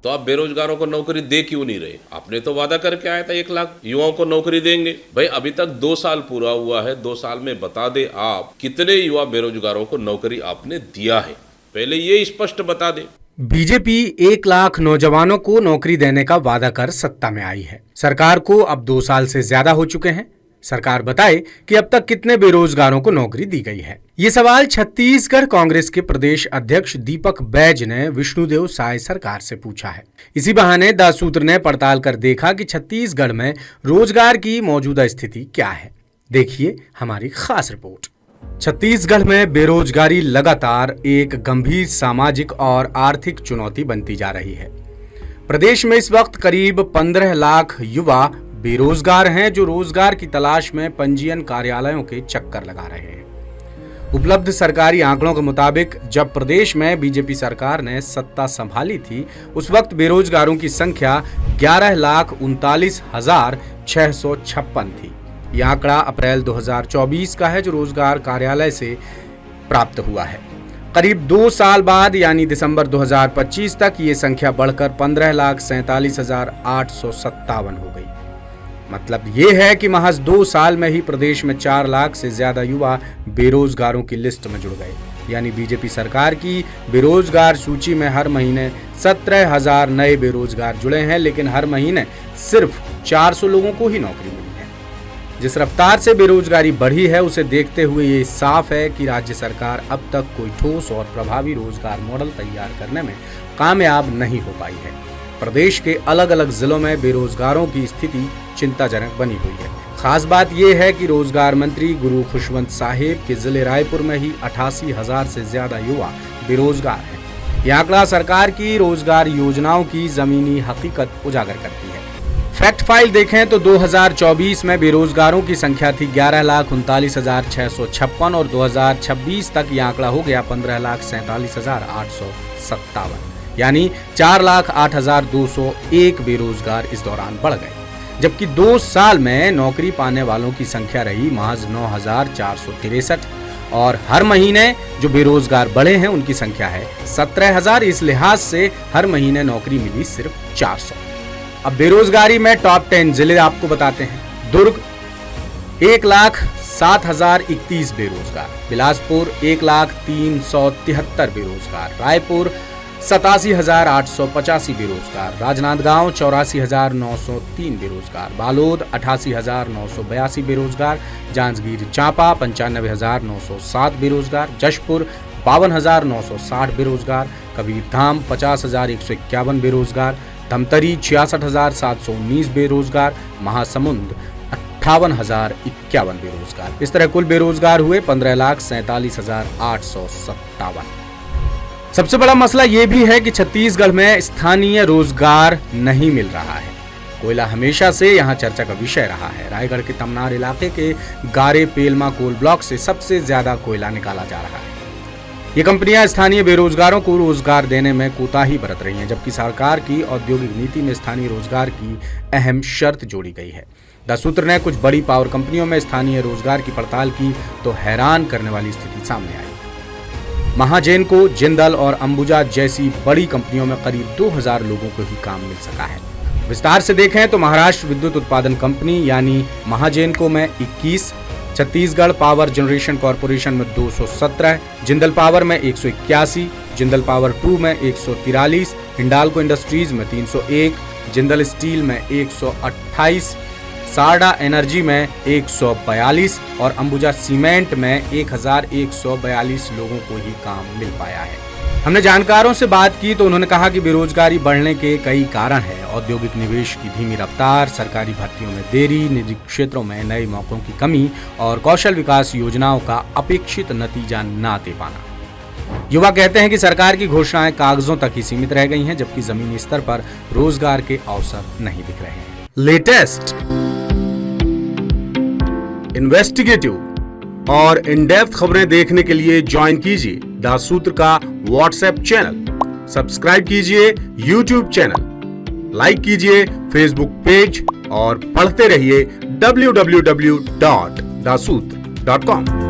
तो आप बेरोजगारों को नौकरी दे क्यों नहीं रहे? आपने तो वादा करके आया था 1 लाख युवाओं को नौकरी देंगे। भाई अभी तक 2 साल पूरा हुआ है, 2 साल में बता दे आप कितने युवा बेरोजगारों को नौकरी आपने दिया है, पहले ये स्पष्ट बता दे। बीजेपी 1 लाख नौजवानों को नौकरी देने का वादा कर सत्ता में आई है। सरकार को अब 2 साल से ज्यादा हो चुके हैं। सरकार बताए कि अब तक कितने बेरोजगारों को नौकरी दी गई है। ये सवाल छत्तीसगढ़ कांग्रेस के प्रदेश अध्यक्ष दीपक बैज ने विष्णुदेव साय सरकार से पूछा है। इसी बहाने द सूत्र ने पड़ताल कर देखा कि छत्तीसगढ़ में रोजगार की मौजूदा स्थिति क्या है। देखिए हमारी खास रिपोर्ट। छत्तीसगढ़ में बेरोजगारी लगातार एक गंभीर सामाजिक और आर्थिक चुनौती बनती जा रही है। प्रदेश में इस वक्त करीब 15 लाख युवा बेरोजगार हैं, जो रोजगार की तलाश में पंजीयन कार्यालयों के चक्कर लगा रहे हैं। उपलब्ध सरकारी आंकड़ों के मुताबिक जब प्रदेश में बीजेपी सरकार ने सत्ता संभाली थी, उस वक्त बेरोजगारों की संख्या 11,39,656 थी। यह आंकड़ा अप्रैल 2024 का है, जो रोजगार कार्यालय से प्राप्त हुआ है। करीब 2 साल बाद यानी दिसंबर 2025 तक ये संख्या बढ़कर 15,47,857 हो गई। मतलब ये है कि महज 2 साल में ही प्रदेश में 4 लाख से ज्यादा युवा बेरोजगारों की लिस्ट में जुड़ गए। यानी बीजेपी सरकार की बेरोजगार सूची में हर महीने 17,000 नए बेरोजगार जुड़े हैं, लेकिन हर महीने सिर्फ 400 लोगों को ही नौकरी मिली है। जिस रफ्तार से बेरोजगारी बढ़ी है, उसे देखते हुए ये साफ है कि राज्य सरकार अब तक कोई ठोस और प्रभावी रोजगार मॉडल तैयार करने में कामयाब नहीं हो पाई है। प्रदेश के अलग अलग जिलों में बेरोजगारों की स्थिति चिंताजनक बनी हुई है। खास बात यह है कि रोजगार मंत्री गुरु खुशवंत साहेब के जिले रायपुर में ही 88,000 से ज्यादा युवा बेरोजगार हैं। यह आंकड़ा सरकार की रोजगार योजनाओं की जमीनी हकीकत उजागर करती है। फैक्ट फाइल देखें तो 2024 में बेरोजगारों की संख्या थी 11,39,656 और 2026 तक यह आंकड़ा हो गया 15,47,857, यानी 4,08,201 बेरोजगार इस दौरान बढ़ गए। जबकि 2 साल में नौकरी पाने वालों की संख्या रही महज 9,463 और हर महीने जो बेरोजगार बढ़े हैं उनकी संख्या है 17,000। इस लिहाज से हर महीने नौकरी मिली सिर्फ 400। अब बेरोजगारी में टॉप 10 जिले आपको बताते हैं। दुर्ग 1,07,031 बेरोजगार, बिलासपुर 1,03,73 बेरोजगार, रायपुर 87,885 बेरोजगार, राजनांदगांव 84,903 बेरोजगार, बालोद 88,982 बेरोजगार, जांजगीर चांपा 95,907 बेरोजगार, जशपुर 52,960 बेरोजगार, कबीरधाम 50,151 बेरोजगार, धमतरी 66,719 बेरोजगार, महासमुंद 58,051 बेरोजगार। इस तरह कुल बेरोजगार हुए 15,47,857। सबसे बड़ा मसला ये भी है कि छत्तीसगढ़ में स्थानीय रोजगार नहीं मिल रहा है। कोयला हमेशा से यहाँ चर्चा का विषय रहा है। रायगढ़ के तमनार इलाके के गारे पेलमा कोल ब्लॉक से सबसे ज्यादा कोयला निकाला जा रहा है। ये कंपनियां स्थानीय बेरोजगारों को रोजगार देने में कोताही बरत रही हैं, जबकि सरकार की औद्योगिक नीति में स्थानीय रोजगार की अहम शर्त जोड़ी गई है। द सूत्र ने कुछ बड़ी पावर कंपनियों में स्थानीय रोजगार की पड़ताल की तो हैरान करने वाली स्थिति सामने आई। महाजेनको, जिंदल और अंबुजा जैसी बड़ी कंपनियों में करीब 2,000 लोगों को ही काम मिल सका है। विस्तार से देखें तो महाराष्ट्र विद्युत उत्पादन कंपनी यानी महाजेनको में 21, छत्तीसगढ़ पावर जनरेशन कॉरपोरेशन में 217, जिंदल पावर में 181, जिंदल पावर 2 में 143, हिंडाल्को इंडस्ट्रीज में 301, जिंदल स्टील में 128, सारडा एनर्जी में 142 और अंबुजा सीमेंट में 1,142 लोगों को ही काम मिल पाया है। हमने जानकारों से बात की तो उन्होंने कहा कि बेरोजगारी बढ़ने के कई कारण हैं। औद्योगिक निवेश की धीमी रफ्तार, सरकारी भर्तियों में देरी, निजी क्षेत्रों में नए मौकों की कमी और कौशल विकास योजनाओं का अपेक्षित नतीजा न दे पाना। युवा कहते हैं कि सरकार की घोषणाएं कागजों तक ही सीमित रह गई हैं, जबकि जमीनी स्तर पर रोजगार के अवसर नहीं दिख रहे हैं। लेटेस्ट, इन्वेस्टिगेटिव और इन डेप्थ खबरें देखने के लिए ज्वाइन कीजिए द सूत्र का व्हाट्सएप चैनल, सब्सक्राइब कीजिए यूट्यूब चैनल, लाइक कीजिए फेसबुक पेज और पढ़ते रहिए www.daसूत्र.com।